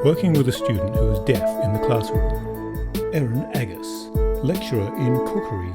working with a student who is deaf in the classroom. Erin Agus, lecturer in cookery,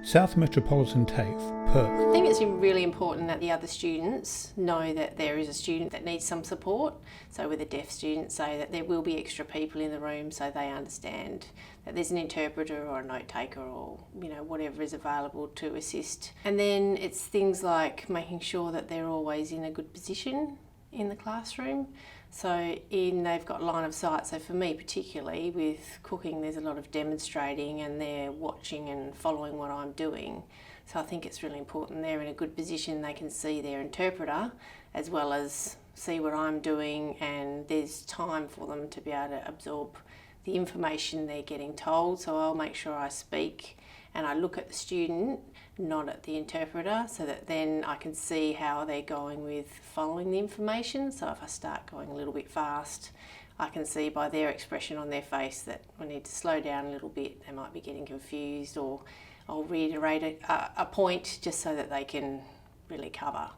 South Metropolitan TAFE, Perth. I think it's really important that the other students know that there is a student that needs some support. So with a deaf student, say that there will be extra people in the room so they understand that there's an interpreter or a note taker or whatever is available to assist. And then it's things like making sure that they're always in a good position in the classroom. So they've got line of sight. So for me particularly with cooking, there's a lot of demonstrating and they're watching and following what I'm doing. So I think it's really important they're in a good position. They can see their interpreter as well as see what I'm doing, and there's time for them to be able to absorb the information they're getting told. So I'll make sure I speak and I look at the student, not at the interpreter, so that then I can see how they're going with following the information. So if I start going a little bit fast, I can see by their expression on their face that we need to slow down a little bit. They might be getting confused, or I'll reiterate a point just so that they can really cover,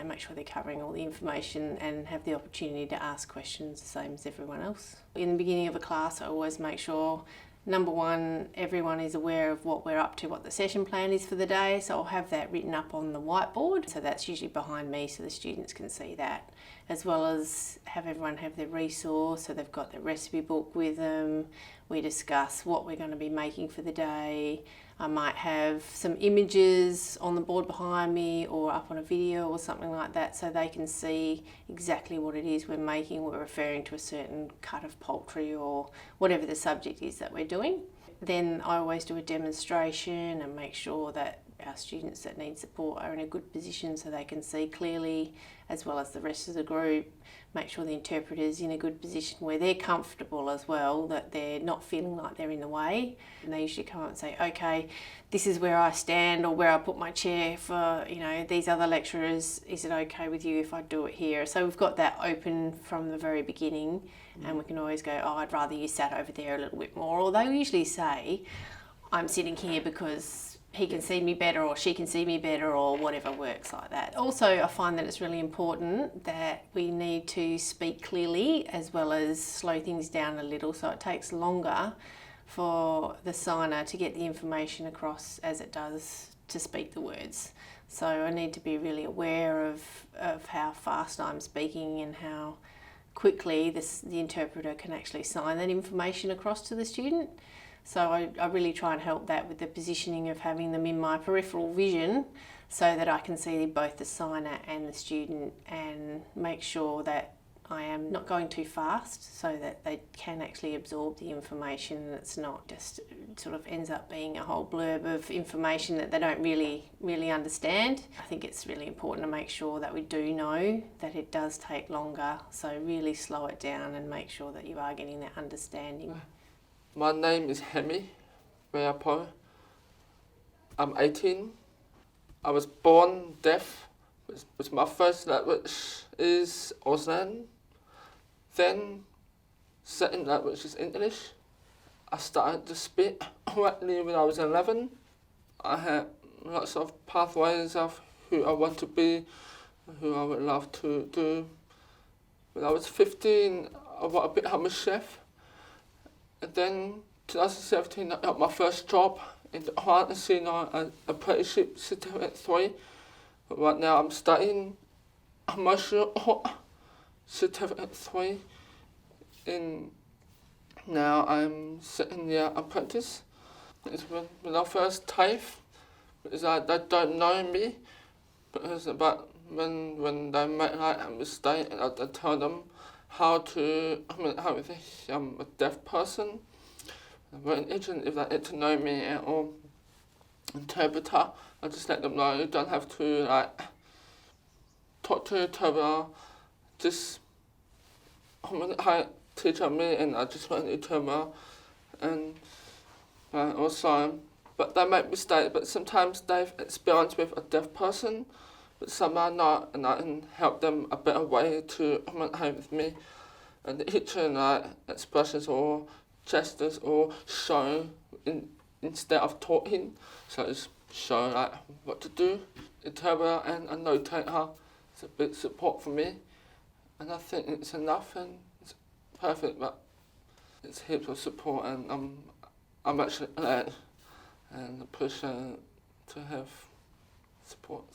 make sure they're covering all the information and have the opportunity to ask questions the same as everyone else. In the beginning of a class, I always make sure, number one, everyone is aware of what we're up to, what the session plan is for the day. So I'll have that written up on the whiteboard. So that's usually behind me so the students can see that, as well as have everyone have their resource. So they've got their recipe book with them. We discuss what we're going to be making for the day. I might have some images on the board behind me or up on a video or something like that so they can see exactly what it is we're making. We're referring to a certain cut of poultry or whatever the subject is that we're doing. Then I always do a demonstration and make sure that our students that need support are in a good position so they can see clearly, as well as the rest of the group. Make sure the interpreter's in a good position where they're comfortable as well, that they're not feeling like they're in the way. And they usually come up and say, okay, this is where I stand or where I put my chair for, these other lecturers. Is it okay with you if I do it here? So we've got that open from the very beginning, and we can always go, I'd rather you sat over there a little bit more. Or they usually say, I'm sitting here because he can see me better or she can see me better or whatever works like that. Also, I find that it's really important that we need to speak clearly as well as slow things down a little, so it takes longer for the signer to get the information across as it does to speak the words. So I need to be really aware of how fast I'm speaking and how quickly the interpreter can actually sign that information across to the student. So I really try and help that with the positioning of having them in my peripheral vision so that I can see both the signer and the student and make sure that I am not going too fast so that they can actually absorb the information and it's not just sort of ends up being a whole blurb of information that they don't really understand. I think it's really important to make sure that we do know that it does take longer, so really slow it down and make sure that you are getting that understanding. My name is Hemi Weapo. I'm 18. I was born deaf, which my first language is Auslan. Then second language is English. I started to speak correctly when I was 11. I had lots of pathways of who I want to be, who I would love to do. When I was 15, I wanted to become a chef. And then 2017, I got my first job in the pharmacy on apprenticeship certificate 3. But right now I'm studying commercial certificate 3. Now I'm second year apprentice. It's when I first TAFE, because they don't know me, but when they make a mistake, I tell them how I'm a deaf person. But if they get to know me or interpreter, I just let them know you don't have to talk to interpreter. Just teach me, and I just want interpreter, and also. But they make mistakes. But sometimes they've experienced with a deaf person. But some are not, and I can help them a better way to communicate with me. And the teacher expressions or gestures or show instead of talking. So it's show what to do. Interpreter and a notator is a big support for me. And I think it's enough and it's perfect, but it's heaps of support, and I'm actually glad and appreciate to have support.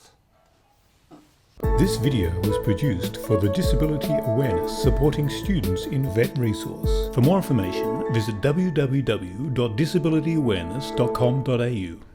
This video was produced for the Disability Awareness Supporting Students in Vet Resource. For more information, visit www.disabilityawareness.com.au.